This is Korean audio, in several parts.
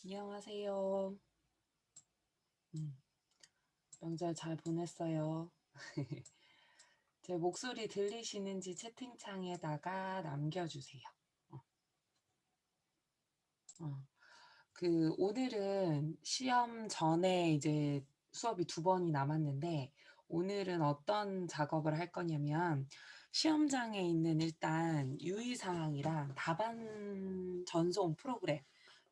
안녕하세요. 명절 잘 보냈어요. 제 목소리 들리시는지 채팅창에다가 남겨주세요. 어, 어. 오늘은 시험 전에 이제 수업이 두 번이 남았는데, 오늘은 어떤 작업을 할 거냐면, 시험장에 있는 일단 유의사항이랑 답안 전송 프로그램,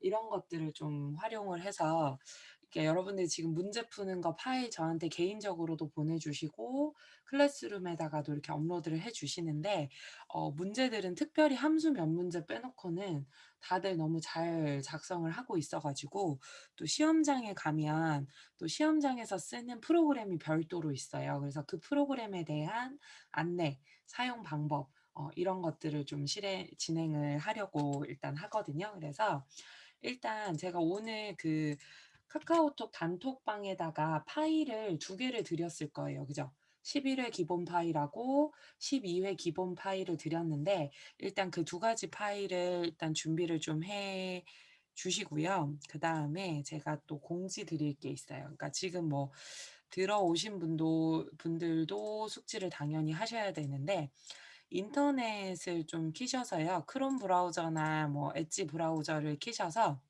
이런 것들을 좀 활용을 해서, 이렇게 여러분들이 지금 문제 푸는 거 파일 저한테 개인적으로도 보내주시고, 클래스룸에다가도 이렇게 업로드를 해주시는데, 문제들은 특별히 함수 몇 문제 빼놓고는 다들 너무 잘 작성을 하고 있어가지고, 또 시험장에 가면 또 시험장에서 쓰는 프로그램이 별도로 있어요. 그래서 그 프로그램에 대한 안내, 사용 방법, 이런 것들을 좀 진행을 하려고 일단 하거든요. 그래서 일단 제가 오늘 카카오톡 단톡방에다가 파일을 두 개를 드렸을 거예요. 그죠? 11회 기본 파일하고 12회 기본 파일을 드렸는데, 일단 그 두 가지 파일을 일단 준비를 좀 해 주시고요. 그 다음에 제가 또 공지 드릴 게 있어요. 그러니까 지금 뭐 들어오신 분들도 숙지를 당연히 하셔야 되는데, 인터넷을 좀 키셔서요. 크롬 브라우저나 뭐 엣지 브라우저를 키셔서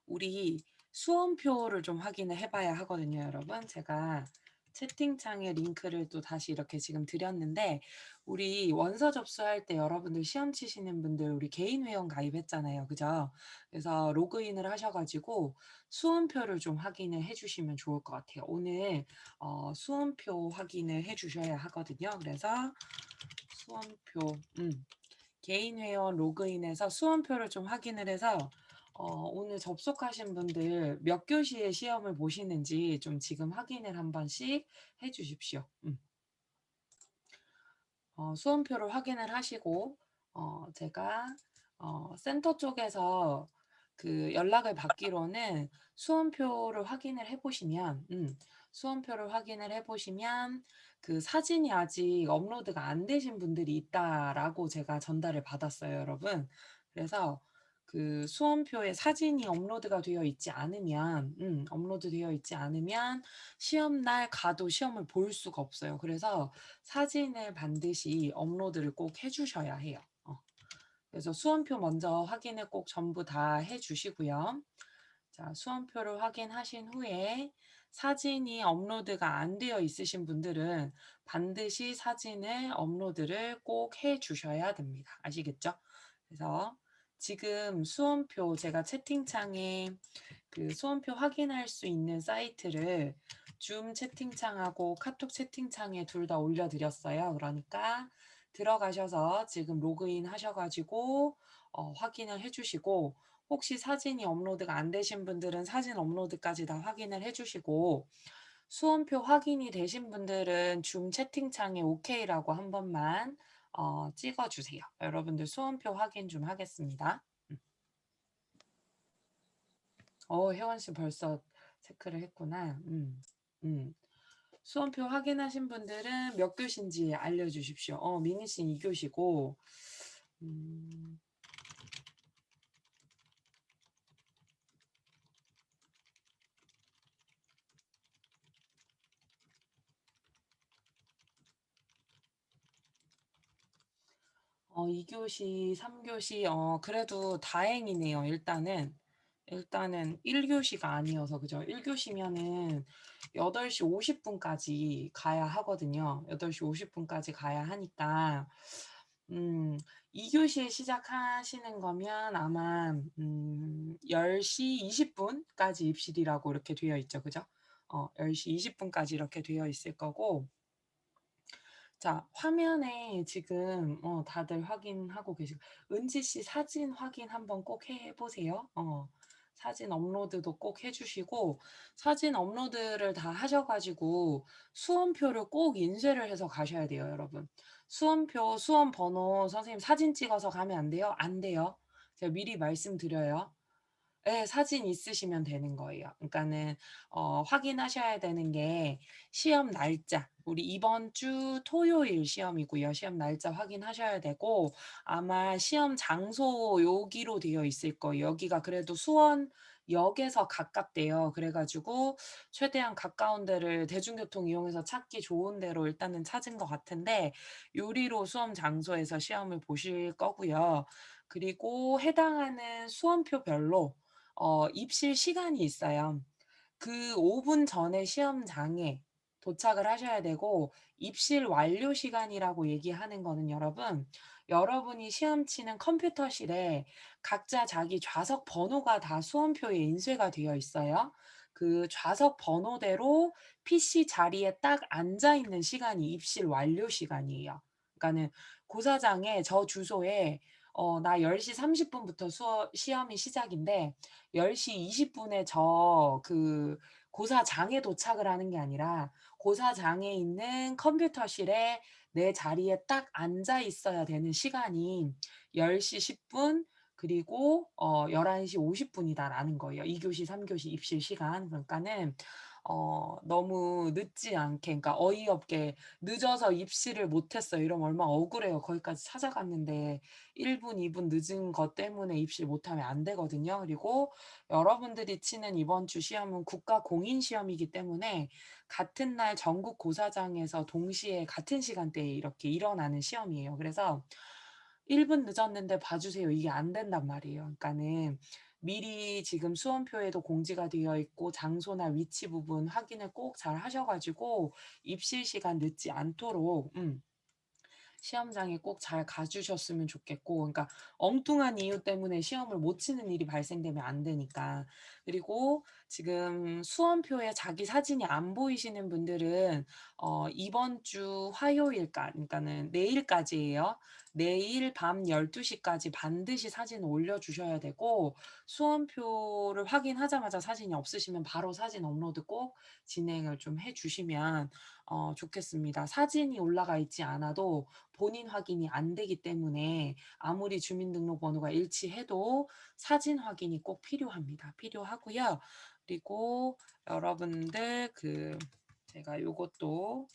우리 수험표를 좀 확인을 해봐야 하거든요, 여러분. 제가 채팅창에 링크를 또 다시 이렇게 지금 드렸는데, 우리 원서 접수할 때 여러분들 시험 치시는 분들 우리 개인 회원 가입했잖아요, 그죠? 그래서 로그인을 하셔가지고 수험표를 좀 확인을 해주시면 좋을 것 같아요. 오늘 수험표 확인을 해주셔야 하거든요. 그래서 수험표, 개인 회원 로그인해서 수험표를 좀 확인을 해서 오늘 접속하신 분들 몇 교시에 시험을 보시는지 좀 지금 확인을 한 번씩 해 주십시오. 수험표를 확인을 하시고, 제가 센터 쪽에서 연락을 받기로는 수험표를 확인을 해보시면, 수험표를 확인을 해보시면 그 사진이 아직 업로드가 안 되신 분들이 있다라고 제가 전달을 받았어요, 여러분. 그래서 그 수험표에 사진이 업로드 되어 있지 않으면 시험 날 가도 시험을 볼 수가 없어요. 그래서 사진을 반드시 업로드를 꼭 해주셔야 해요. 그래서 수험표 먼저 확인을 꼭 전부 다 해주시고요. 자, 수험표를 확인하신 후에 사진이 업로드가 안 되어 있으신 분들은 반드시 사진을 업로드를 꼭 해주셔야 됩니다. 아시겠죠? 그래서 지금 수험표 제가 채팅창에 수험표 확인할 수 있는 사이트를 줌 채팅창하고 카톡 채팅창에 둘 다 올려드렸어요. 그러니까 들어가셔서 지금 로그인 하셔가지고 확인을 해주시고, 혹시 사진이 업로드가 안 되신 분들은 사진 업로드까지 다 확인을 해주시고, 수험표 확인이 되신 분들은 줌 채팅창에 OK라고 한 번만 찍어주세요. 여러분들 수험표 확인 좀 하겠습니다. 혜원 씨 벌써 체크를 했구나. 수험표 확인하신 분들은 몇 교시인지 알려주십시오. 미니 씨 2교시고, 음, 어, 2교시, 3교시, 그래도 다행이네요. 일단은 1교시가 아니어서, 그죠? 1교시면은 8시 50분까지 가야 하거든요. 8시 50분까지 가야 하니까, 음, 2교시에 시작하시는 거면 아마, 10시 20분까지 입실이라고 이렇게 되어 있죠. 그죠? 10시 20분까지 이렇게 되어 있을 거고, 자, 화면에 지금 다들 확인하고 계시고, 은지 씨 사진 확인 한번 꼭 해보세요. 사진 업로드도 꼭 해주시고, 사진 업로드를 다 하셔가지고 수험표를 꼭 인쇄를 해서 가셔야 돼요, 여러분. 수험표, 수험 번호 선생님 사진 찍어서 가면 안 돼요? 안 돼요. 제가 미리 말씀드려요. 예. 사진 있으시면 되는 거예요. 그러니까는 확인하셔야 되는 게 시험 날짜, 우리 이번 주 토요일 시험이고요. 시험 날짜 확인하셔야 되고, 아마 시험 장소 여기로 되어 있을 거예요. 여기가 그래도 수원역에서 가깝대요. 그래 가지고 최대한 가까운 데를 대중교통 이용해서 찾기 좋은 데로 일단은 찾은 것 같은데, 요리로 수험 장소에서 시험을 보실 거고요. 그리고 해당하는 수험표별로 입실 시간이 있어요. 그 5분 전에 시험장에 도착을 하셔야 되고, 입실 완료 시간이라고 얘기하는 거는 여러분이 시험 치는 컴퓨터실에 각자 자기 좌석 번호가 다 수험표에 인쇄가 되어 있어요. 그 좌석 번호대로 PC 자리에 딱 앉아 있는 시간이 입실 완료 시간이에요. 그러니까는 고사장에 저 주소에 나 10시 30 분부터 시험이 시작인데 10시 20 분에 고사장에 도착을 하는 게 아니라 고사장에 있는 컴퓨터실에 내 자리에 딱 앉아 있어야 되는 시간이 10시 10분 그리고 11시 50 분이다라는 거예요. 2 교시 3 교시 입실 시간. 그러니까는 너무 늦지 않게, 그러니까 어이없게 "늦어서 입실을 못 했어요." 이러면 얼마나 억울해요. 거기까지 찾아갔는데 1 분, 2분 늦은 것 때문에 입실 못하면 안 되거든요. 그리고 여러분들이 치는 이번 주 시험은 국가 공인 시험이기 때문에 같은 날 전국 고사장에서 동시에 같은 시간대에 이렇게 일어나는 시험이에요. 그래서 "1분 늦었는데 봐 주세요." 이게 안 된단 말이에요. 그러니까는 미리 지금 수험표에도 공지가 되어 있고 장소나 위치 부분 확인을 꼭 잘 하셔 가지고 입실 시간 늦지 않도록 시험장에 꼭 잘 가 주셨으면 좋겠고, 그러니까 엉뚱한 이유 때문에 시험을 못 치는 일이 발생되면 안 되니까. 그리고 지금 수험표에 자기 사진이 안 보이시는 분들은 이번 주 그러니까는 내일까지예요. 내일 밤 12 시까지 반드시 사진을 올려 주셔야 되고, 수험표를 확인하자마자 사진이 없으시면 바로 사진 업로드 꼭 진행을 좀 해 주시면 좋겠습니다. 사진이 올라가 있지 않아도 본인 확인이 안 되기 때문에 아무리 주민등록번호가 일치해도 사진 확인이 꼭 필요하고요. 그리고 여러분들 제가 요것도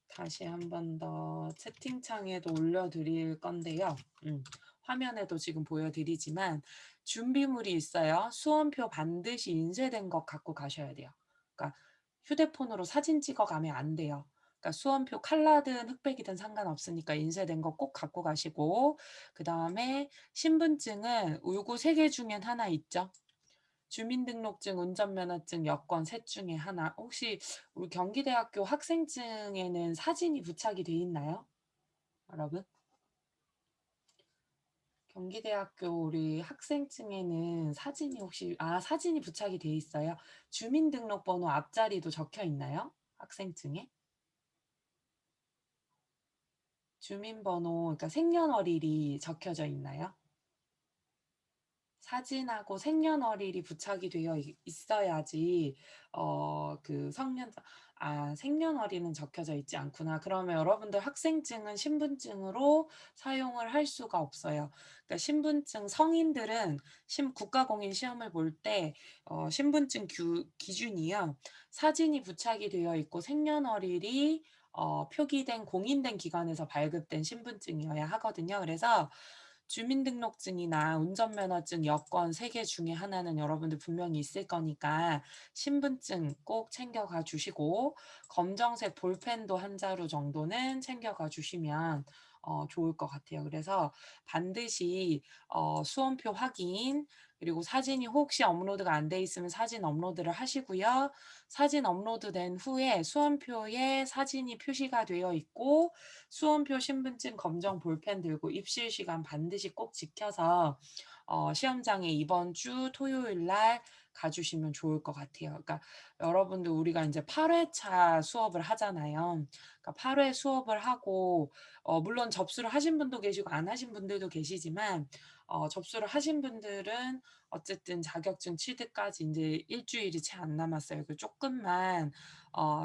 다시 한 번 더 채팅창에도 올려 드릴 건데요. 화면에도 지금 보여 드리지만 준비물이 있어요. 수험표 반드시 인쇄된 것 갖고 가셔야 돼요. 그러니까 휴대폰으로 사진 찍어 가면 안 돼요. 그러니까 수험표 칼라든 흑백이든 상관없으니까 인쇄된 거 꼭 갖고 가시고, 그다음에 신분증은 요거 3개 중엔 하나 있죠. 주민등록증, 운전면허증, 여권 셋 중에 하나. 혹시 우리 경기대학교 학생증에는 사진이 부착이 돼 있나요? 여러분? 경기대학교 우리 학생증에는 사진이 사진이 부착이 돼 있어요? 주민등록번호 앞자리도 적혀 있나요? 학생증에? 주민번호, 그러니까 생년월일이 적혀져 있나요? 사진하고 생년월일이 부착이 되어 있어야지 성년자. 생년월일은 적혀져 있지 않구나. 그러면 여러분들 학생증은 신분증으로 사용을 할 수가 없어요. 그러니까 신분증 성인들은 국가공인 시험을 볼 때 신분증 기준이요. 사진이 부착이 되어 있고 생년월일이 표기된 공인된 기관에서 발급된 신분증이어야 하거든요. 그래서 주민등록증이나 운전면허증, 여권 3개 중에 하나는 여러분들 분명히 있을 거니까 신분증 꼭 챙겨가 주시고, 검정색 볼펜도 한 자루 정도는 챙겨가 주시면 좋을 것 같아요. 그래서 반드시 수험표 확인, 그리고 사진이 혹시 업로드가 안 돼 있으면 사진 업로드를 하시고요. 사진 업로드된 후에 수험표에 사진이 표시가 되어 있고 수험표, 신분증, 검정 볼펜 들고 입실 시간 반드시 꼭 지켜서 시험장에 이번 주 토요일 날 가 주시면 좋을 것 같아요. 그러니까 여러분들 우리가 인제 8 회차 수업을 하잖아요. 그러니까 8회 수업을 하고 물론 접수를 하신 분도 계시고 안 하신 분들도 계시지만, 접수를 하신 분들은 어쨌든 자격증 취득까지 인제 일 주일이 채 안 남았어요. 그 쪼끔만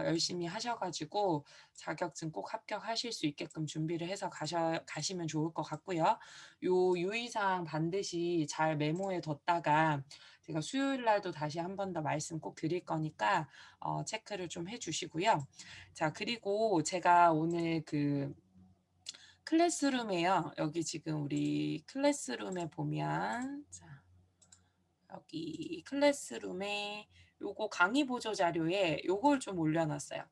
열심히 하셔 가지고 자격증 꼭 합격하실 수 있게끔 준비를 해서 가시면 좋을 것 같고요. 요 유의사항 반드시 잘 메모해 뒀다가 제가 수요일 날도 다시 한 번 더 말씀 꼭 드릴 거니까 체크를 좀 해 주시고요. 자, 그리고 제가 오늘 클래스룸에요. 여기 지금 우리 클래스룸에 보면, 자, 여기 클래스룸에 요거 강의 보조 자료에 요걸 좀 올려놨어요.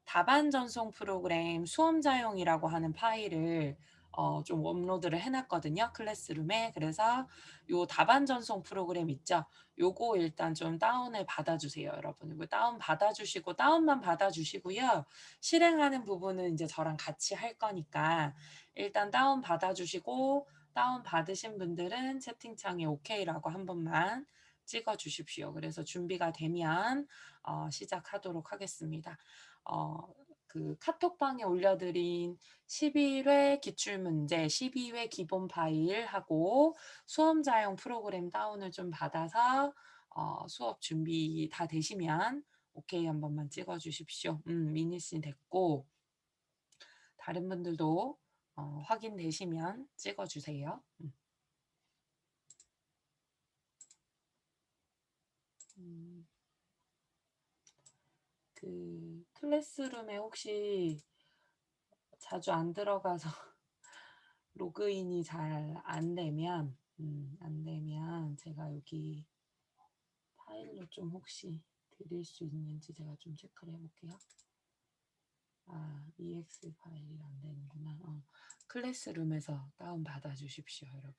답안 전송 프로그램 수험자용이라고 하는 파일을 좀 업로드를 해놨거든요. 클래스룸에. 그래서 요 답안 전송 프로그램 있죠. 요거 일단 좀 다운을 받아주세요, 여러분. 이거 다운 받아주시고, 다운만 받아주시고요. 실행하는 부분은 이제 저랑 같이 할 거니까 일단 다운 받아주시고, 다운 받으신 분들은 채팅창에 오케이라고 한 번만 찍어 주십시오. 그래서 준비가 되면 시작하도록 하겠습니다. 카톡방에 올려드린 11회 기출문제, 12회 기본 파일하고 수험자용 프로그램 다운을 좀 받아서 수업 준비 다 되시면 오케이 한 번만 찍어 주십시오. 미니씨 됐고, 다른 분들도 확인되시면 찍어 주세요. 클래스룸에 혹시 자주 안 들어가서 로그인이 잘 안 되면 제가 여기 파일로 좀 혹시 드릴 수 있는지 제가 좀 체크를 해볼게요. EX 파일이 안 되는구나. 클래스룸에서 다운 받아 주십시오, 여러분.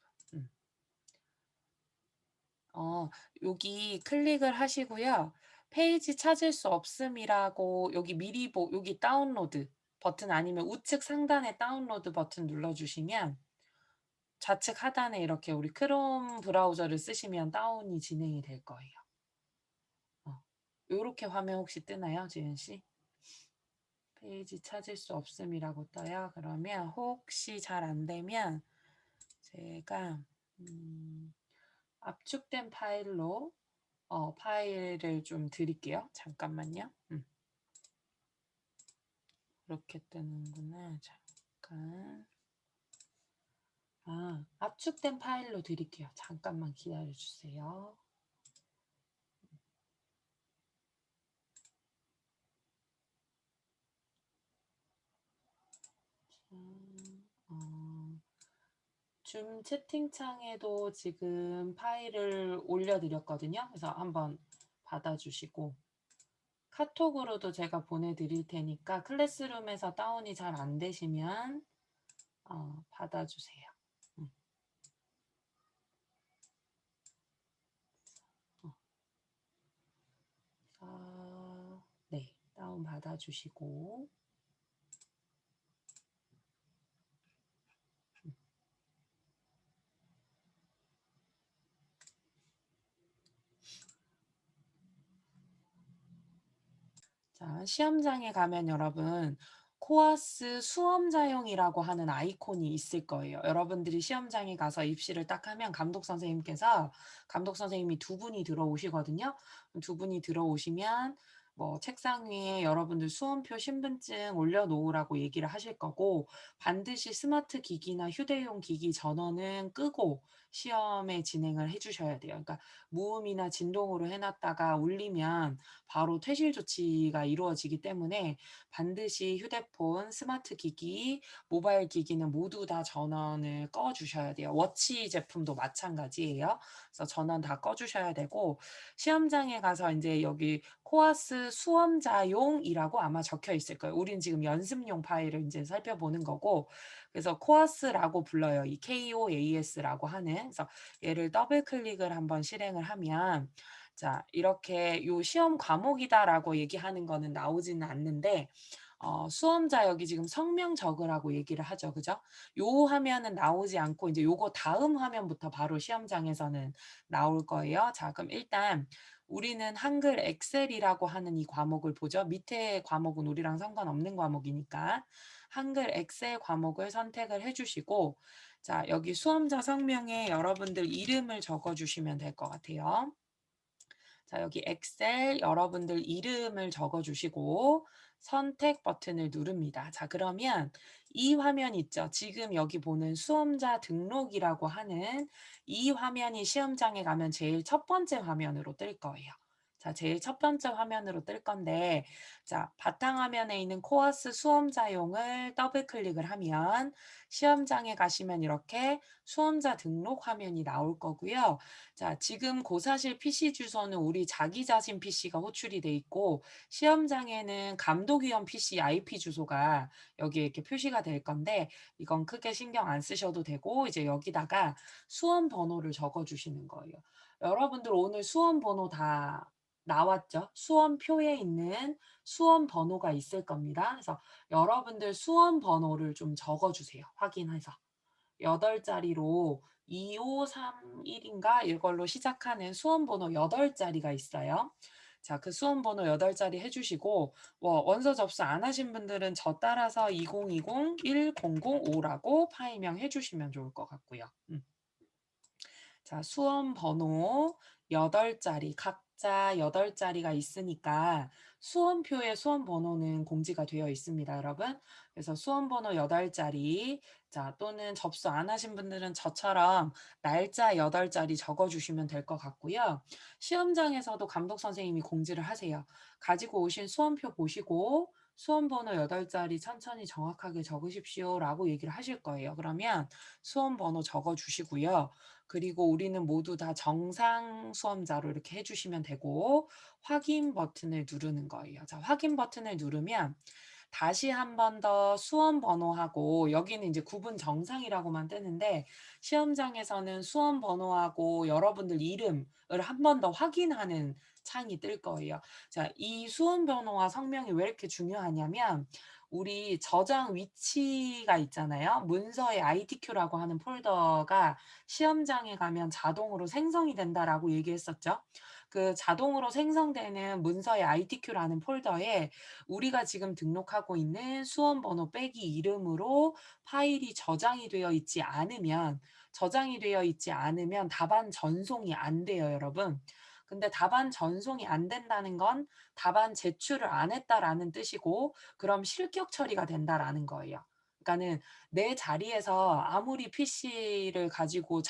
여기 클릭을 하시고요. 페이지 찾을 수 없음이라고 여기 여기 다운로드 버튼 아니면 우측 상단에 다운로드 버튼 눌러주시면 좌측 하단에 이렇게 우리 크롬 브라우저를 쓰시면 다운이 진행이 될 거예요. 요렇게 화면 혹시 뜨나요, 지은 씨? 페이지 찾을 수 없음이라고 떠요. 그러면 혹시 잘 안 되면 제가 압축된 파일로 파일을 좀 드릴게요. 잠깐만요. 그렇게 뜨는구나. 잠깐. 압축된 파일로 드릴게요. 잠깐만 기다려 주세요. 줌 채팅창에도 지금 파일을 올려드렸거든요. 그래서 한번 받아주시고, 카톡으로도 제가 보내드릴 테니까 클래스룸에서 다운이 잘 안 되시면 받아주세요. 네, 다운 받아주시고, 자, 시험장에 가면 여러분 코아스 수험자용이라고 하는 아이콘이 있을 거예요. 여러분들이 시험장에 가서 입시를 딱 하면 감독 선생님이 두 분이 들어오시거든요. 두 분이 들어오시면 뭐 책상 위에 여러분들 수험표 신분증 올려놓으라고 얘기를 하실 거고, 반드시 스마트 기기나 휴대용 기기 전원은 끄고 시험에 진행을 해주셔야 돼요. 그러니까 무음이나 진동으로 해놨다가 울리면 바로 퇴실 조치가 이루어지기 때문에 반드시 휴대폰, 스마트 기기, 모바일 기기는 모두 다 전원을 꺼 주셔야 돼요. 워치 제품도 마찬가지예요. 그래서 전원 다 꺼 주셔야 되고, 시험장에 가서 이제 여기 코아스 수험자용이라고 아마 적혀 있을 거예요. 우린 지금 연습용 파일을 이제 살펴보는 거고, 그래서 코아스라고 불러요. 이 KOAS라고 하는. 그래서 얘를 더블 클릭을 한번 실행을 하면, 자, 이렇게 요 시험 과목이다라고 얘기하는 거는 나오지는 않는데, 수험자 여기 지금 성명 적으라고 얘기를 하죠. 그죠? 요 화면은 나오지 않고 이제 요거 다음 화면부터 바로 시험장에서는 나올 거예요. 자, 그럼 일단 우리는 한글 엑셀이라고 하는 이 과목을 보죠. 밑에 과목은 우리랑 상관없는 과목이니까 한글 엑셀 과목을 선택을 해주시고, 자, 여기 수험자 성명에 여러분들 이름을 적어주시면 될 것 같아요. 자, 여기 엑셀 여러분들 이름을 적어 주시고 선택 버튼을 누릅니다. 자, 그러면 이 화면 있죠? 지금 여기 보는 수험자 등록이라고 하는 이 화면이 시험장에 가면 제일 첫 번째 화면으로 뜰 거예요. 자, 제일 첫 번째 화면으로 뜰 건데, 자, 바탕화면에 있는 코어스 수험자용을 더블 클릭을 하면 시험장에 가시면 이렇게 수험자 등록 화면이 나올 거고요. 자, 지금 고사실 PC 주소는 우리 자기 자신 PC가 호출이 돼 있고, 시험장에는 감독위원 PC IP 주소가 여기에 이렇게 표시가 될 건데, 이건 크게 신경 안 쓰셔도 되고, 이제 여기다가 수험 번호를 적어 주시는 거예요. 여러분들 오늘 수험 번호 다 나왔죠? 수험표에 있는 수험 번호가 있을 겁니다. 그래서 여러분들 수험 번호를 좀 적어 주세요. 확인해서. 8자리로 2531인가 이걸로 시작하는 수험 번호 8자리가 있어요. 자, 그 수험 번호 8자리 해 주시고 원서 접수 안 하신 분들은 저 따라서 2020-1005라고 파이명 해 주시면 좋을 것 같고요. 자, 수험 번호 8자리, 각자 8자리가 있으니까 수험표에 수험 번호는 공지가 되어 있습니다, 여러분. 그래서 수험 번호 8자리, 자, 또는 접수 안 하신 분들은 저처럼 날짜 8자리 적어 주시면 될 것 같고요. 시험장에서도 감독 선생님이 공지를 하세요. 가지고 오신 수험표 보시고 수험 번호 8자리 천천히 정확하게 적으십시오라고 얘기를 하실 거예요. 그러면 수험 번호 적어 주시고요. 그리고 우리는 모두 다 정상 수험자로 이렇게 해 주시면 되고 확인 버튼을 누르는 거예요. 자, 확인 버튼을 누르면 다시 한 번 더 수험 번호하고 여기는 이제 구분 정상이라고만 뜨는데 시험장에서는 수험 번호하고 여러분들 이름을 한 번 더 확인하는 창이 뜰 거예요. 자, 이 수험 번호와 성명이 왜 이렇게 중요하냐면 우리 저장 위치가 있잖아요. 문서의 ITQ라고 하는 폴더가 시험장에 가면 자동으로 생성이 된다라고 얘기했었죠. 그 자동으로 생성되는 문서의 ITQ라는 폴더에 우리가 지금 등록하고 있는 수험 번호 빼기 이름으로 파일이 저장이 되어 있지 않으면 답안 전송이 안 돼요, 여러분. 근데 답안 전송이 안 된다는 건 답안 제출을 안 했다라는 뜻이고 그럼 실격 처리가 된다라는 거예요. 그러니까는 내 자리에서 아무리 PC를 가지고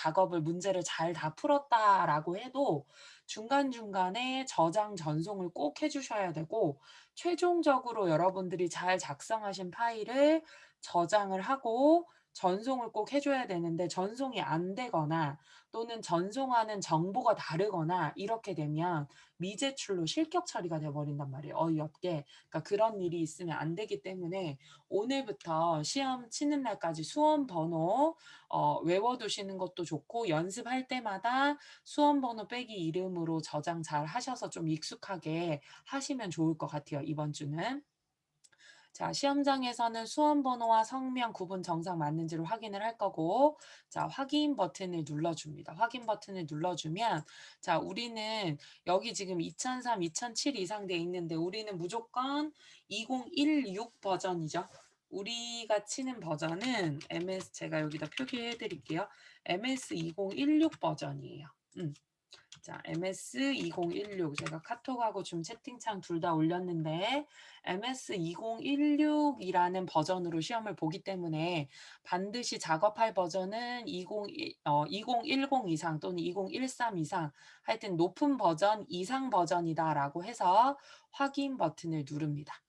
문제를 잘 다 풀었다라고 해도 중간중간에 저장 전송을 꼭 해 주셔야 되고 최종적으로 여러분들이 잘 작성하신 파일을 저장을 하고 전송을 꼭 해 줘야 되는데 전송이 안 되거나 또는 전송하는 정보가 다르거나 이렇게 되면 미제출로 실격 처리가 돼 버린단 말이에요, 어이없게. 그러니까 그런 일이 있으면 안 되기 때문에 오늘부터 시험 치는 날까지 수험 번호 외워 두시는 것도 좋고 연습할 때마다 수험 번호 빼기 이름으로 저장 잘 하셔서 좀 익숙하게 하시면 좋을 것 같아요, 이번 주는. 자, 시험장에서는 수험 번호와 성명 구분 정상 맞는지를 확인을 할 거고, 자, 확인 버튼을 눌러줍니다. 확인 버튼을 눌러주면, 자, 우리는 여기 지금 2003, 2007 이상 돼 있는데, 우리는 무조건 2016 버전이죠. 우리가 치는 버전은 제가 여기다 표기해 드릴게요. MS 2016 버전이에요. 자, MS2016 제가 카톡하고 지금 채팅창 둘 다 올렸는데 MS2016이라는 버전으로 시험을 보기 때문에 반드시 작업할 버전은 2010 이상 또는 2013 이상 하여튼 높은 버전 이상 버전이다라고 해서 확인 버튼을 누릅니다.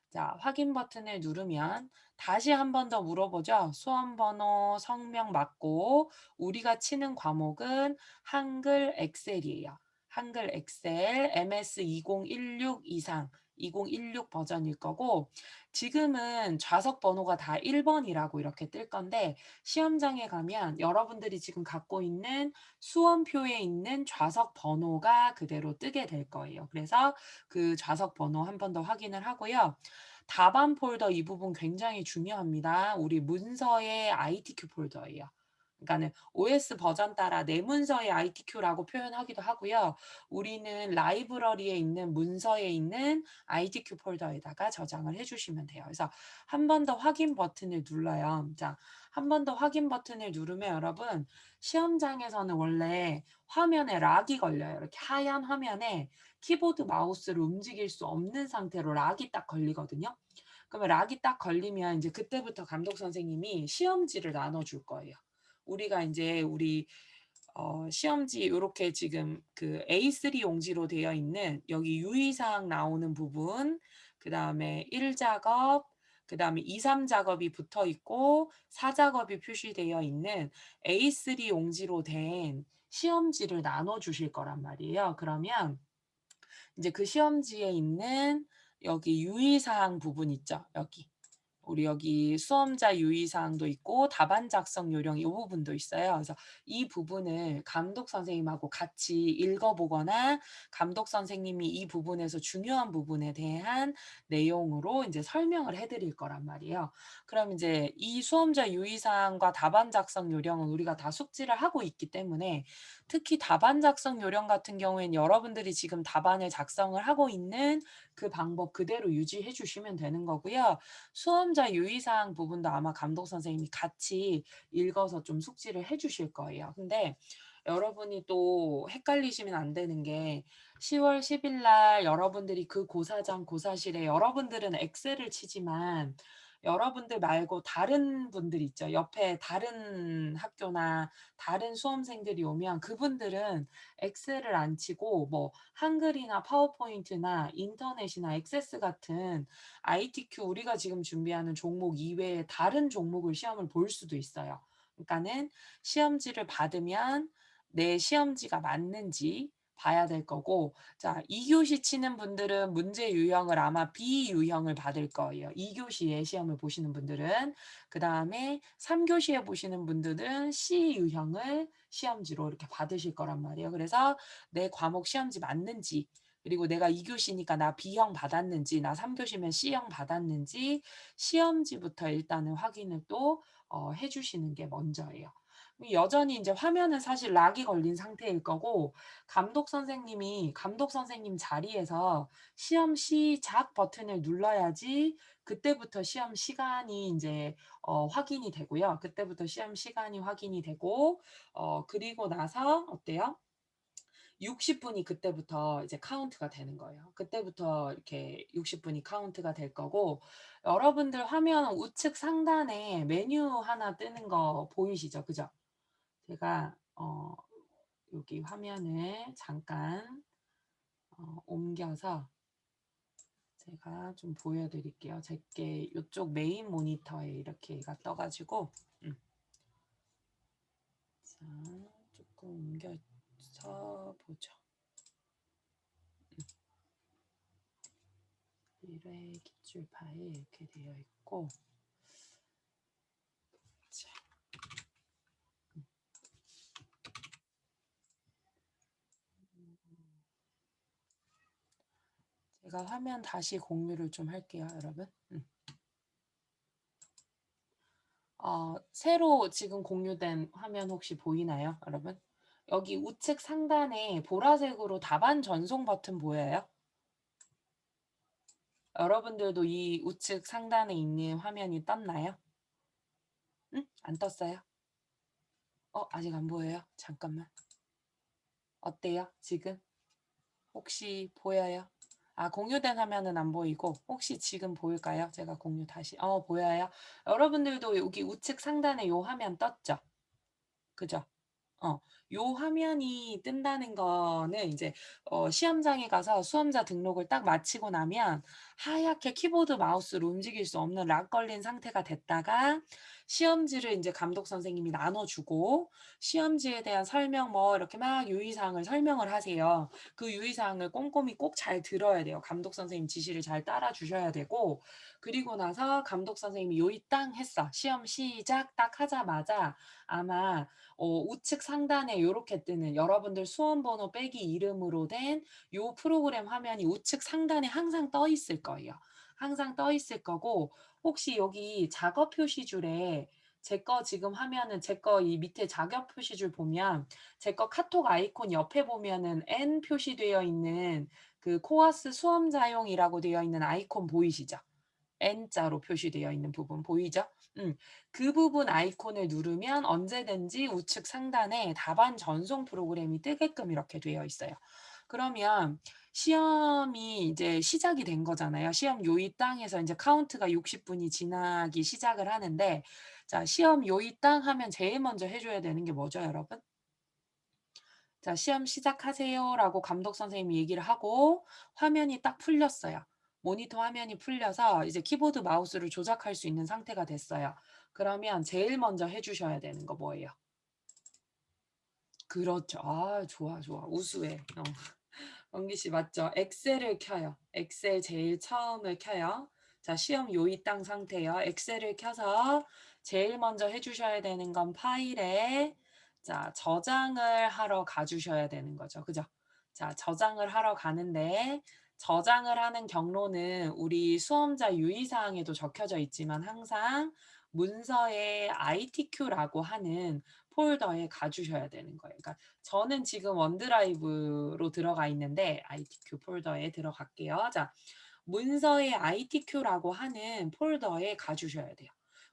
자, 확인 버튼을 누르면 다시 한 번 더 물어보죠. 수험 번호, 성명 맞고 우리가 치는 과목은 한글 엑셀이에요. 한글 엑셀 MS2016 이상 2016 버전일 거고 지금은 좌석 번호가 다 1번이라고 이렇게 뜰 건데 시험장에 가면 여러분들이 지금 갖고 있는 수험표에 있는 좌석 번호가 그대로 뜨게 될 거예요. 그래서 그 좌석 번호 한 번 더 확인을 하고요. 답안 폴더 이 부분 굉장히 중요합니다. 우리 문서의 ITQ 폴더예요. 그러니까는 OS 버전 따라 내 문서의 ITQ라고 표현하기도 하고요. 우리는 라이브러리에 있는 문서에 있는 ITQ 폴더에다가 저장을 해 주시면 돼요. 그래서 한 번 더 확인 버튼을 눌러요. 자, 한 번 더 확인 버튼을 누르면 여러분 시험장에서는 원래 화면에 락이 걸려요. 이렇게 하얀 화면에 키보드 마우스를 움직일 수 없는 상태로 락이 딱 걸리거든요. 그러면 락이 딱 걸리면 이제 그때부터 감독 선생님이 시험지를 나눠 줄 거예요. 우리가 인제 우리 시험지 요렇게 지금 그 A3 용지로 되어 있는 여기 유의사항 나오는 부분, 그다음에 1 작업, 그다음에 2-3 작업이 붙어 있고 4 작업이 표시되어 있는 A3 용지로 된 시험지를 나눠 주실 거란 말이에요. 그러면 인제 그 시험지에 있는 여기 유의사항 부분 있죠, 여기. 우리 여기 수험자 유의사항도 있고 답안 작성 요령 이 부분도 있어요. 그래서 이 부분을 감독 선생님하고 같이 읽어보거나 감독 선생님이 이 부분에서 중요한 부분에 대한 내용으로 이제 설명을 해드릴 거란 말이에요. 그럼 이제 이 수험자 유의사항과 답안 작성 요령은 우리가 다 숙지를 하고 있기 때문에 특히 답안 작성 요령 같은 경우에는 여러분들이 지금 답안을 작성을 하고 있는 그 방법 그대로 유지해 주시면 되는 거고요. 수험자 유의사항 부분도 아마 감독 선생님이 같이 읽어서 좀 숙지를 해 주실 거예요. 근데 여러분이 또 헷갈리시면 안 되는 게 10월 10일 날 여러분들이 그 고사장 고사실에 여러분들은 엑셀을 치지만 여러분들 말고 다른 분들 있죠. 옆에 다른 학교나 다른 수험생들이 오면 그분들은 엑셀을 안 치고 뭐 한글이나 파워포인트나 인터넷이나 액세스 같은 ITQ 우리가 지금 준비하는 종목 이외에 다른 종목을 시험을 볼 수도 있어요. 그러니까는 시험지를 받으면 내 시험지가 맞는지 봐야 될 거고, 자, 2교시 치는 분들은 문제 유형을 아마 B 유형을 받을 거예요. 2교시에 시험을 보시는 분들은. 그다음에 3교시에 보시는 분들은 C 유형을 시험지로 이렇게 받으실 거란 말이에요. 그래서 내 과목 시험지 맞는지, 그리고 내가 2교시니까 나 B형 받았는지, 나 3교시면 C형 받았는지 시험지부터 일단은 확인을 또 해 주시는 게 먼저예요. 여전히 인제 화면은 사실 락이 걸린 상태일 거고 감독 선생님 자리에서 시험 시작 버튼을 눌러야지 그때부터 시험 시간이 인제 확인이 되고요. 그때부터 시험 시간이 확인이 되고 그리고 나서 어때요? 60 분이 그때부터 이제 카운트가 되는 거예요. 그때부터 이렇게 60 분이 카운트가 될 거고 여러분들 화면 우측 상단에 메뉴 하나 뜨는 거 보이시죠? 그죠? 제가 여기 화면을 잠깐 옮겨서 제가 좀 보여 드릴게요. 제게 요쪽 메인 모니터에 이렇게 얘가 떠 가지고 자 쪼끔 옮겨서 보죠. 1회 기출 파일 이렇게 되어 있고 자 제가 화면 다시 공유를 좀 할게요, 여러분. 새로 지금 공유된 화면 혹시 보이나요, 여러분? 여기 우측 상단에 보라색으로 답안 전송 버튼 보여요? 여러분들도 이 우측 상단에 있는 화면이 떴나요? 응? 안 떴어요? 아직 안 보여요? 잠깐만. 어때요, 지금? 혹시 보여요? 공유된 화면은 안 보이고 혹시 지금 보일까요? 제가 공유 다시 보여요? 여러분들도 여기 우측 상단에 요 화면 떴죠? 그죠? 어. 요 화면이 뜬다는 거는 인제 시험장에 가서 수험자 등록을 딱 마치고 나면 하얗게 키보드 마우스로 움직일 수 없는 락 걸린 상태가 됐다가 시험지를 인제 감독 선생님이 나눠 주고 시험지에 대한 설명 뭐 이렇게 막 유의사항을 설명을 하세요. 그 유의사항을 꼼꼼히 꼭 잘 들어야 돼요. 감독 선생님 지시를 잘 따라 주셔야 되고 그리고 나서 감독 선생님이 "요이 땅." 했어. 시험 시작 딱 하자마자 아마 우측 상단에 요렇게 뜨는 여러분들 수험 번호 빼기 이름으로 된 요 프로그램 화면이 우측 상단에 항상 떠 있을 거예요. 항상 떠 있을 거고 혹시 여기 작업 표시줄에 제 거 지금 하면은 제 거 이 밑에 자격 표시줄 보면 제 거 카톡 아이콘 옆에 보면은 N 표시되어 있는 그 코아스 수험자용이라고 되어 있는 아이콘 보이시죠? N자로 표시되어 있는 부분 보이죠? 음. 그 부분 아이콘을 누르면 언제든지 우측 상단에 답안 전송 프로그램이 뜨게끔 이렇게 되어 있어요. 그러면 시험이 이제 시작이 된 거잖아요. 시험 요일당에서 인제 카운트가 60 분이 지나기 시작을 하는데 자 시험 요일당 하면 제일 먼저 해 줘야 되는 게 뭐죠, 여러분? 자 "시험 시작하세요."라고 감독 선생님이 얘기를 하고 화면이 딱 풀렸어요. 모니터 화면이 풀려서 이제 키보드 마우스를 조작할 수 있는 상태가 됐어요. 그러면 제일 먼저 해 주셔야 되는 거 뭐예요? 그렇죠. 아 좋아, 좋아. 우수해. 원기 씨 맞죠? 엑셀을 켜요. 엑셀 제일 처음을 켜요. 자, 시험 요일당 상태요. 엑셀을 켜서 제일 먼저 해 주셔야 되는 건 파일에 자, 저장을 하러 가 주셔야 되는 거죠. 그죠? 자, 저장을 하러 가는데 저장을 하는 경로는 우리 수험자 유의 사항에도 적혀져 있지만 항상 문서에 ITQ라고 하는 폴더에 가 주셔야 되는 거예요. 그러니까 저는 지금 원드라이브로 들어가 있는데 ITQ 폴더에 들어갈게요. 자, 문서의 ITQ라고 하는 폴더에 가 주셔야 돼요.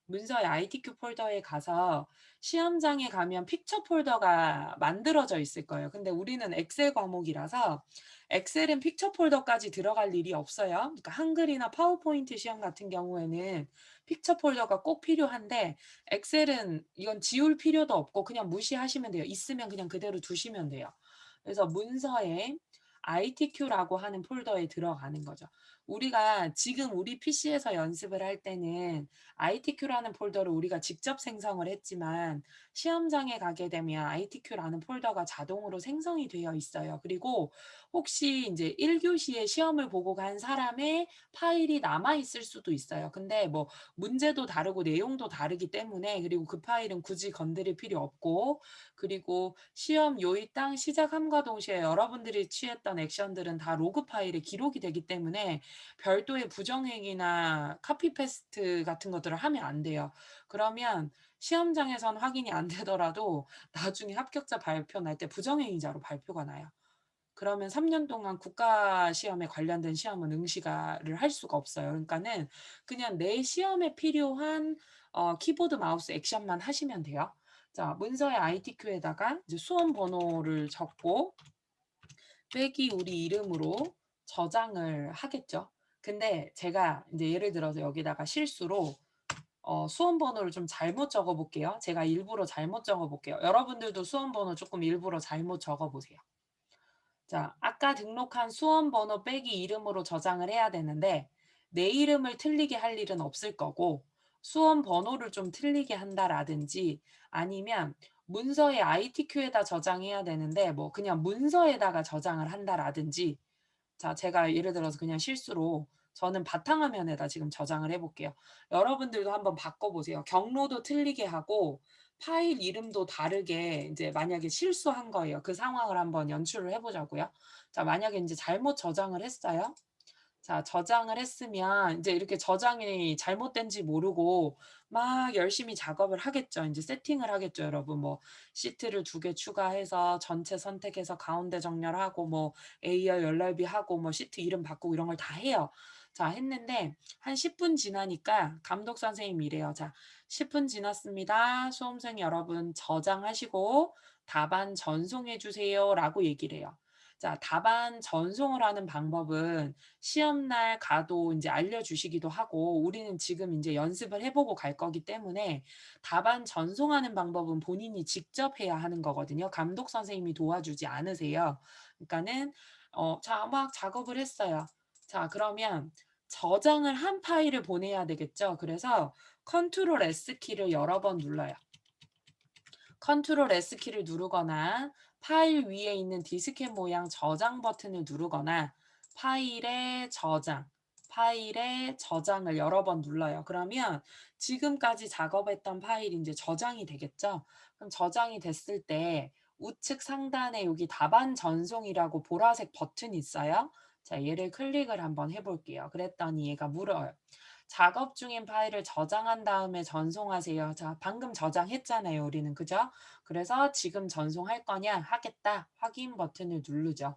문서의 ITQ 폴더에 가서 시험장에 가면 픽처 폴더가 만들어져 있을 거예요. 근데 우리는 엑셀 과목이라서 엑셀은 픽처 폴더까지 들어갈 일이 없어요. 그러니까 한글이나 파워포인트 시험 같은 경우에는 픽처 폴더가 꼭 필요한데 엑셀은 이건 지울 필요도 없고 그냥 무시하시면 돼요. 있으면 그냥 그대로 두시면 돼요. 그래서 문서에 ITQ라고 하는 폴더에 들어가는 거죠. 우리가 지금 우리 PC에서 연습을 할 때는 ITQ라는 폴더를 우리가 직접 생성을 했지만 시험장에 가게 되면 ITQ라는 폴더가 자동으로 생성이 되어 있어요. 그리고 혹시 인제 1 교시에 시험을 보고 간 사람의 파일이 남아 있을 수도 있어요. 근데 뭐 문제도 다르고 내용도 다르기 때문에 그리고 그 파일은 굳이 건드릴 필요 없고 그리고 시험 요일당 시작함과 동시에 여러분들이 취했던 액션들은 다 로그 파일에 기록이 되기 때문에 별도의 부정행위나 카피 페스트 같은 것들을 하면 안 돼요. 그러면 시험장에선 확인이 안 되더라도 나중에 합격자 발표 날 때 부정행위자로 발표가 나요. 그러면 3년 동안 국가 시험에 관련된 시험은 응시를 할 수가 없어요. 그러니까는 그냥 내 시험에 필요한 키보드 마우스 액션만 하시면 돼요. 자 문서의 ITQ에다가 이제 수험 번호를 적고 빼기 우리 이름으로 저장을 하겠죠. 근데 제가 인제 예를 들어서 여기다가 실수로 수험 번호를 좀 잘못 적어 볼게요. 제가 일부러 잘못 적어 볼게요. 여러분들도 수험 번호 쪼끔 일부러 잘못 적어 보세요. 자, 아까 등록한 수험 번호 빼기 이름으로 저장을 해야 되는데 내 이름을 틀리게 할 일은 없을 거고 수험 번호를 좀 틀리게 한다라든지 아니면 문서에 ITQ에다 저장해야 되는데 뭐 그냥 문서에다가 저장을 한다라든지 자, 제가 예를 들어서 그냥 실수로 저는 바탕화면에다 지금 저장을 해 볼게요. 여러분들도 한번 바꿔 보세요. 경로도 틀리게 하고 파일 이름도 다르게 인제 만약에 실수한 거예요. 그 상황을 한번 연출을 해 보자고요. 자, 만약에 인제 잘못 저장을 했어요. 자 저장을 했으면 인제 이렇게 저장이 잘못된지 모르고 막 열심히 작업을 하겠죠. 인제 세팅을 하겠죠 여러분. 뭐 시트를 2개 추가해서 전체 선택해서 가운데 정렬하고 뭐 A열 열넓이하고 뭐 시트 이름 바꾸고 이런 걸 다 해요. 자 했는데 한 10분 지나니까 감독 선생님이 이래요. "자 10분 지났습니다. 수험생 여러분 저장하시고 답안 전송해 주세요."라고 얘기를 해요. 자 답안 전송을 하는 방법은 시험날 가도 인제 알려주시기도 하고 우리는 지금 인제 연습을 해 보고 갈 거기 때문에 답안 전송하는 방법은 본인이 직접 해야 하는 거거든요. 감독 선생님이 도와주지 않으세요. 그러니까는 자 막 작업을 했어요. 자 그러면 저장을 한 파일을 보내야 되겠죠. 그래서 컨트롤 S 키를 여러 번 눌러요. 컨트롤 S 키를 누르거나 파일 위에 있는 디스켓 모양 저장 버튼을 누르거나 파일의 저장, 파일의 저장을 여러 번 눌러요. 그러면 지금까지 작업했던 파일이 인제 저장이 되겠죠? 그럼 저장이 됐을 때 우측 상단에 여기 답안 전송이라고 보라색 버튼이 있어요. 자 얘를 클릭을 한번 해 볼게요. 그랬더니 얘가 물어요. 작업 중인 파일을 저장한 다음에 전송하세요. 자, 방금 저장했잖아요, 우리는. 그죠? 그래서 지금 전송할 거냐? 하겠다. 확인 버튼을 누르죠.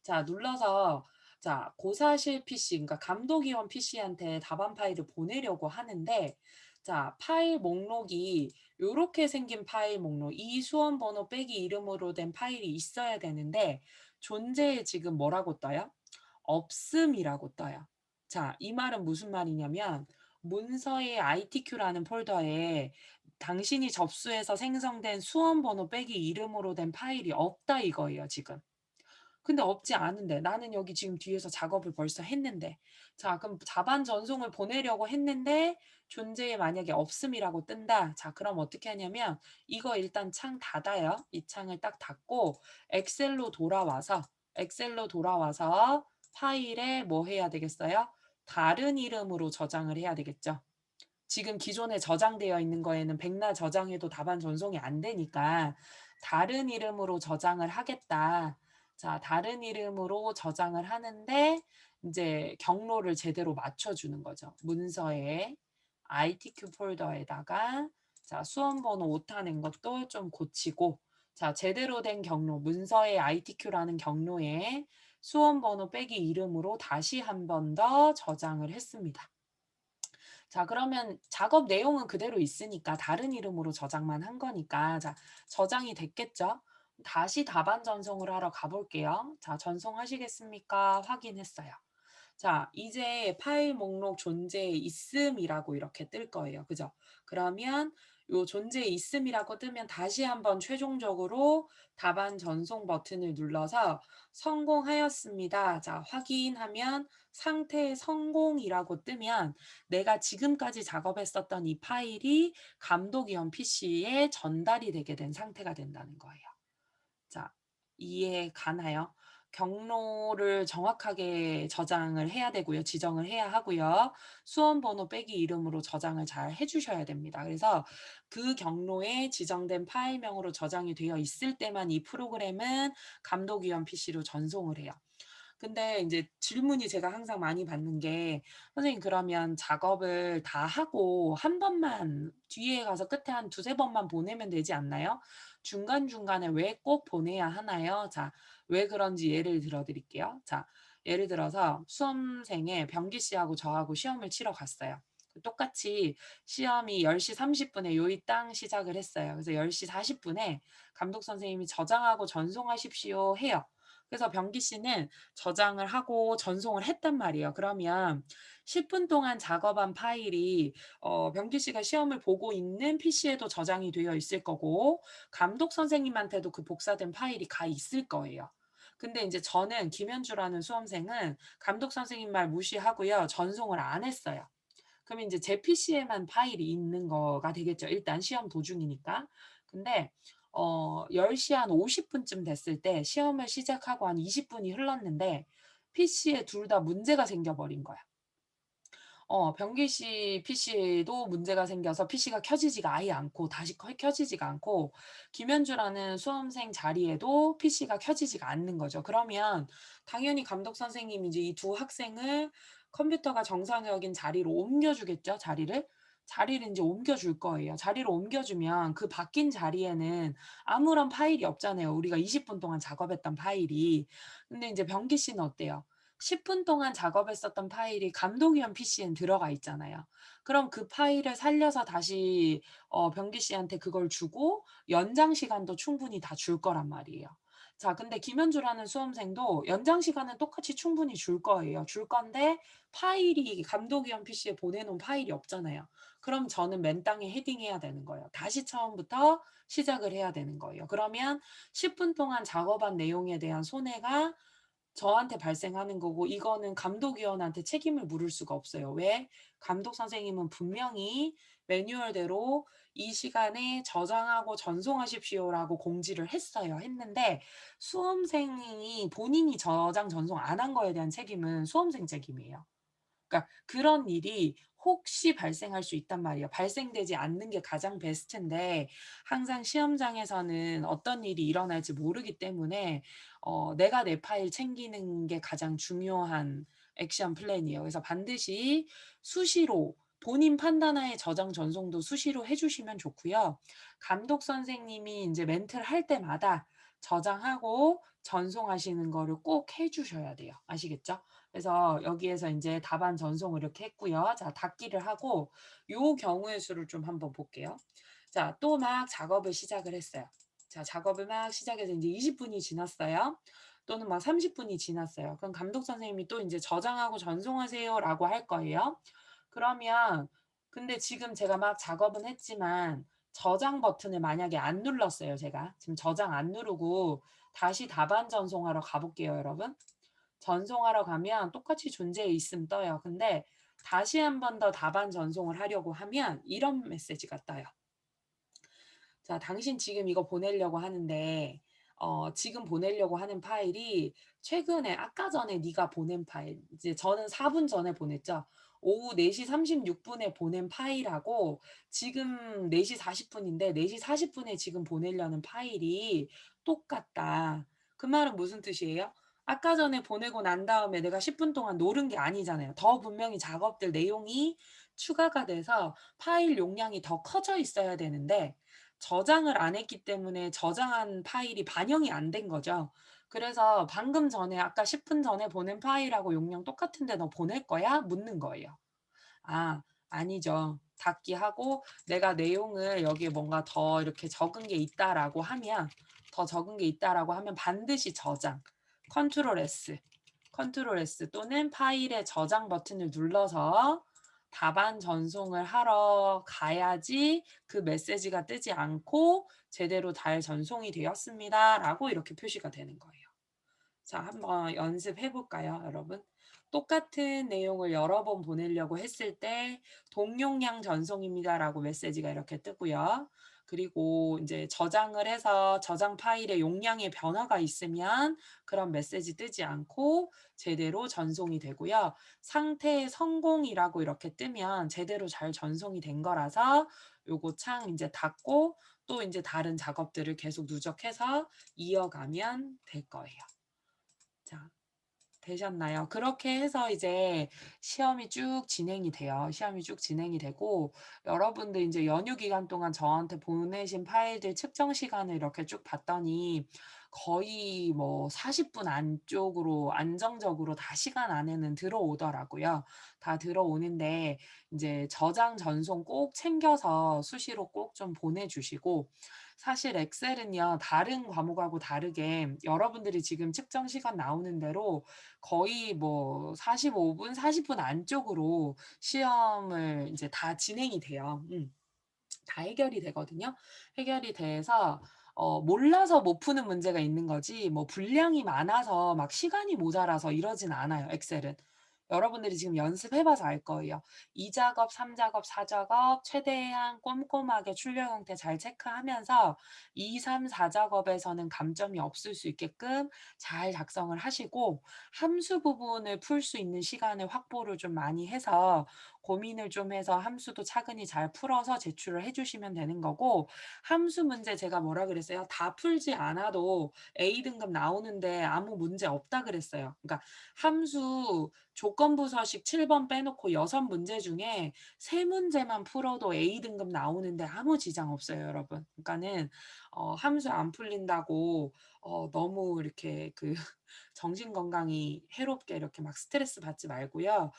자, 눌러서 자, 고사실 PC, 그러니까 감독위원 PC한테 답안 파일을 보내려고 하는데 자, 파일 목록이 요렇게 생긴 파일 목록, 이 수험 번호 빼기 이름으로 된 파일이 있어야 되는데 존재에 지금 뭐라고 떠요? 없음이라고 떠요. 자, 이 말은 무슨 말이냐면 문서의 ITQ라는 폴더에 당신이 접수해서 생성된 수험 번호 빼기 이름으로 된 파일이 없다 이거예요, 지금. 근데 없지 않은데 나는 여기 지금 뒤에서 작업을 벌써 했는데 자 그럼 자반 전송을 보내려고 했는데 존재에 만약에 없음이라고 뜬다. 자 그럼 어떻게 하냐면 이거 일단 창 닫아요. 이 창을 딱 닫고 엑셀로 돌아와서 파일에 뭐 해야 되겠어요? 다른 이름으로 저장을 해야 되겠죠. 지금 기존에 저장되어 있는 거에는 백날 저장해도 답안 전송이 안 되니까 다른 이름으로 저장을 하겠다. 자, 다른 이름으로 저장을 하는데 이제 경로를 제대로 맞춰주는 거죠. 문서에 ITQ 폴더에다가 자, 수험 번호 오타 낸 것도 좀 고치고 자, 제대로 된 경로, 문서의 ITQ라는 경로에 수험 번호 빼기 이름으로 다시 한 번 더 저장을 했습니다. 자 그러면 작업 내용은 그대로 있으니까 다른 이름으로 저장만 한 거니까 자 저장이 됐겠죠? 다시 답안 전송을 하러 가 볼게요. 자 전송하시겠습니까? 확인했어요. 자 이제 파일 목록 존재에 있음이라고 이렇게 뜰 거예요. 그죠? 그러면 요 존재에 있음이라고 뜨면 다시 한번 최종적으로 답안 전송 버튼을 눌러서 성공하였습니다. 자 확인하면 상태 성공이라고 뜨면 내가 지금까지 작업했었던 이 파일이 감독위원 PC에 전달이 되게 된 상태가 된다는 거예요. 자, 이해 가나요? 경로를 정확하게 저장을 해야 되고요. 지정을 해야 하고요. 수험 번호 빼기 이름으로 저장을 잘 해 주셔야 됩니다. 그래서 그 경로에 지정된 파일명으로 저장이 되어 있을 때만 이 프로그램은 감독위원 PC로 전송을 해요. 근데 인제 질문이 제가 항상 많이 받는 게 "선생님 그러면 작업을 다 하고 한 번만 뒤에 가서 끝에 한 두세 번만 보내면 되지 않나요? 중간중간에 왜 꼭 보내야 하나요?" 자 왜 그런지 예를 들어 드릴게요. 자 예를 들어서 수험생의 병기 씨하고 저하고 시험을 치러 갔어요. 똑같이 시험이 10시 30 분에 요이 땅 시작을 했어요. 그래서 10시 40 분에 감독 선생님이 "저장하고 전송하십시오." 해요. 그래서 병기 씨는 저장을 하고 전송을 했단 말이에요. 그러면 10분 동안 작업한 파일이 병기 씨가 시험을 보고 있는 PC에도 저장이 되어 있을 거고 감독 선생님한테도 그 복사된 파일이 가 있을 거예요. 근데 인제 저는 김현주라는 수험생은 감독 선생님 말 무시하고요. 전송을 안 했어요. 그러면 인제 제 PC에만 파일이 있는 거가 되겠죠. 일단 시험 도중이니까. 근데 10시 한 50 분쯤 됐을 때 시험을 시작하고 한 20 분이 흘렀는데 PC에 둘 다 문제가 생겨 버린 거야. 병기 씨 PC에도 문제가 생겨서 PC가 켜지지가 아예 않고 다시 켜지지가 않고 김현주라는 수험생 자리에도 PC가 켜지지가 않는 거죠. 그러면 당연히 감독 선생님이 이제 이 두 학생을 컴퓨터가 정상적인 자리로 옮겨 주겠죠, 자리를. 자리를 인제 옮겨 줄 거예요. 자리를 옮겨 주면 그 바뀐 자리에는 아무런 파일이 없잖아요, 우리가 20분 동안 작업했던 파일이. 근데 인제 병기 씨는 어때요? 10분 동안 작업했었던 파일이 감독위원 PC엔 들어가 있잖아요. 그럼 그 파일을 살려서 다시 병기 씨한테 그걸 주고 연장 시간도 충분히 다 줄 거란 말이에요. 자 근데 김현주라는 수험생도 연장 시간은 똑같이 충분히 줄 거예요. 줄 건데 파일이 감독위원 PC에 보내 놓은 파일이 없잖아요. 그럼 저는 맨땅에 헤딩해야 되는 거예요. 다시 처음부터 시작을 해야 되는 거예요. 그러면 10분 동안 작업한 내용에 대한 손해가 저한테 발생하는 거고 이거는 감독위원한테 책임을 물을 수가 없어요. 왜? 감독 선생님은 분명히 매뉴얼대로 "이 시간에 저장하고 전송하십시오."라고 공지를 했어요. 했는데 수험생이 본인이 저장 전송 안 한 거에 대한 책임은 수험생 책임이에요. 그러니까 그런 일이 혹시 발생할 수 있단 말이에요. 발생되지 않는 게 가장 베스트인데 항상 시험장에서는 어떤 일이 일어날지 모르기 때문에 내가 내 파일 챙기는 게 가장 중요한 액션 플랜이에요. 그래서 반드시 수시로 본인 판단하에 저장 전송도 수시로 해 주시면 좋고요. 감독 선생님이 인제 멘트를 할 때마다 저장하고 전송하시는 거를 꼭 해 주셔야 돼요. 아시겠죠? 그래서 여기에서 인제 답안 전송을 이렇게 했고요. 자, 닫기를 하고 요 경우의 수를 좀 한번 볼게요. 자, 또 막 작업을 시작을 했어요. 자, 작업을 막 시작해서 인제 20 분이 지났어요. 또는 막 30 분이 지났어요. 그럼 감독 선생님이 또 인제 "저장하고 전송하세요."라고 할 거예요. 그러면 근데 지금 제가 막 작업은 했지만 저장 버튼을 만약에 안 눌렀어요, 제가. 지금 저장 안 누르고 다시 답안 전송하러 가 볼게요, 여러분. 전송하러 가면 똑같이 존재해 있음 떠요. 근데 다시 한 번 더 답안 전송을 하려고 하면 이런 메시지가 떠요. 자, 당신 지금 이거 보내려고 하는데 지금 보내려고 하는 파일이 최근에 아까 전에 네가 보낸 파일, 이제 저는 4분 전에 보냈죠. 오후 4시 36 분에 보낸 파일하고 지금 4시 40 분인데 4시 40 분에 지금 보내려는 파일이 똑같다. 그 말은 무슨 뜻이에요? 아까 전에 보내고 난 다음에 내가 10분 동안 노른 게 아니잖아요. 더 분명히 작업들 내용이 추가가 돼서 파일 용량이 더 커져 있어야 되는데 저장을 안 했기 때문에 저장한 파일이 반영이 안 된 거죠. 그래서 방금 전에 아까 10분 전에 보낸 파일하고 용량 똑같은데 "너 보낼 거야?" 묻는 거예요. 아, 아니죠. 닫기 하고 내가 내용을 여기에 뭔가 더 이렇게 적은 게 있다라고 하면 더 적은 게 있다라고 하면 반드시 저장. 컨트롤 S. 컨트롤 S 또는 파일의 저장 버튼을 눌러서 답안 전송을 하러 가야지 그 메시지가 뜨지 않고 "제대로 잘 전송이 되었습니다."라고 이렇게 표시가 되는 거예요. 자, 한번 연습해 볼까요, 여러분? 똑같은 내용을 여러 번 보내려고 했을 때 "동용량 전송입니다."라고 메시지가 이렇게 뜨고요. 그리고 인제 저장을 해서 저장 파일의 용량에 변화가 있으면 그런 메시지 뜨지 않고 제대로 전송이 되고요. 상태 성공이라고 이렇게 뜨면 제대로 잘 전송이 된 거라서 요거 창 인제 닫고 또 인제 다른 작업들을 계속 누적해서 이어가면 될 거예요. 자, 되셨나요? 그렇게 해서 이제 시험이 쭉 진행이 돼요. 시험이 쭉 진행이 되고 여러분들 인제 연휴 기간 동안 저한테 보내신 파일들 측정 시간을 이렇게 쭉 봤더니 거의 뭐 40분 안쪽으로 안정적으로 다 시간 안에는 들어오더라고요. 다 들어오는데 인제 저장 전송 꼭 챙겨서 수시로 꼭 좀 보내 주시고 사실 엑셀은요 다른 과목하고 다르게 여러분들이 지금 측정 시간 나오는 대로 거의 뭐 45 분, 40분 안쪽으로 시험을 인제 다 진행이 돼요. 다 해결이 되거든요. 해결이 돼서 몰라서 못 푸는 문제가 있는 거지 뭐 분량이 많아서 막 시간이 모자라서 이러진 않아요, 엑셀은. 여러분들이 지금 연습해 봐서 알 거예요. 2 작업, 3 작업, 4 작업 최대한 꼼꼼하게 출력 형태 잘 체크하면서 2, 3, 4 작업에서는 감점이 없을 수 있게끔 잘 작성을 하시고 함수 부분을 풀 수 있는 시간을 확보를 좀 많이 해서 고민을 좀 해서 함수도 차근히 잘 풀어서 제출을 해 주시면 되는 거고 함수 문제 제가 뭐라 그랬어요? 다 풀지 않아도 A 등급 나오는데 아무 문제 없다 그랬어요. 그러니까 함수 조건부서식 7번 빼놓고 6 문제 중에 3 문제만 풀어도 A 등급 나오는데 아무 지장 없어요, 여러분. 그러니까는 함수 안 풀린다고 너무 이렇게 그 정신 건강이 해롭게 이렇게 막 스트레스 받지 말고요.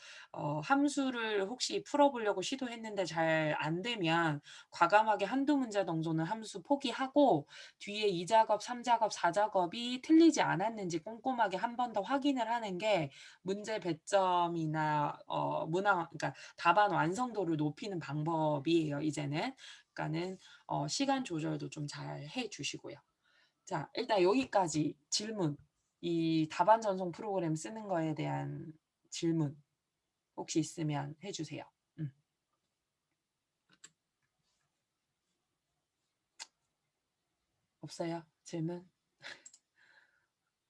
함수를 혹시 풀어 보려고 시도했는데 잘 안 되면 과감하게 한두 문제 정도는 함수 포기하고 뒤에 2 작업, 3 작업, 4 작업이 틀리지 않았는지 꼼꼼하게 한 번 더 확인을 하는 게 문제 배점이나 문항 그러니까 답안 완성도를 높이는 방법이에요, 이제는. 그러니까는 시간 조절도 좀 잘 해 주시고요. 자, 일단 여기까지 질문. 이 답안 전송 프로그램 쓰는 거에 대한 질문 혹시 있으면 해 주세요. 음. 없어요? 질문?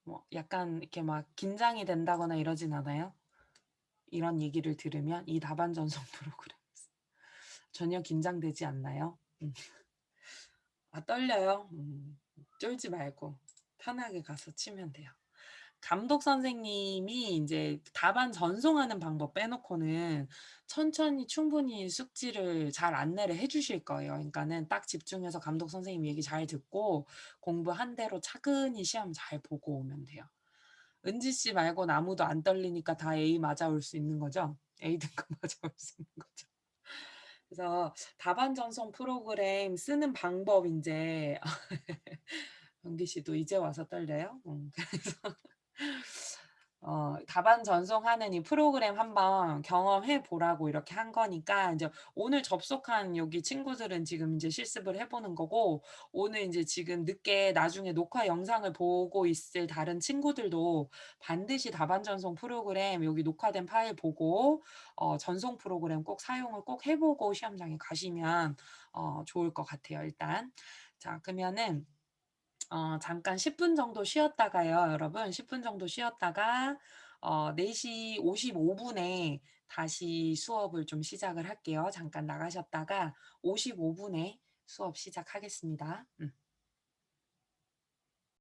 뭐 약간 이렇게 막 긴장이 된다거나 이러진 않아요? 이런 얘기를 들으면 이 답안 전송 프로그램에서 전혀 긴장되지 않나요? 아, 떨려요? 쫄지 말고 편하게 가서 치면 돼요. 감독 선생님이 인제 답안 전송하는 방법 빼놓고는 천천히 충분히 숙지를 잘 안내를 해 주실 거예요. 그러니까는 딱 집중해서 감독 선생님 얘기 잘 듣고 공부한 대로 차근히 시험 잘 보고 오면 돼요. 은지 씨 말고는 아무도 안 떨리니까 다 A 맞아올 수 있는 거죠? A 등급 맞아올 수 있는 거죠. 그래서 답안 전송 프로그램 쓰는 방법 인제 은기 씨도 이제 와서 떨려요? 그래서 답안 전송하는 이 프로그램 한번 경험해 보라고 이렇게 한 거니까 인제 오늘 접속한 여기 친구들은 지금 인제 실습을 해 보는 거고, 오늘 인제 지금 늦게 나중에 녹화 영상을 보고 있을 다른 친구들도 반드시 답안 전송 프로그램 여기 녹화된 파일 보고 전송 프로그램 꼭 사용을 꼭 해 보고 시험장에 가시면 좋을 것 같아요 일단. 자 그러면은 잠깐 10분 정도 쉬었다가요 여러분. 10분 정도 쉬었다가 4시 55 분에 다시 수업을 좀 시작을 할게요. 잠깐 나가셨다가 55 분에 수업 시작하겠습니다.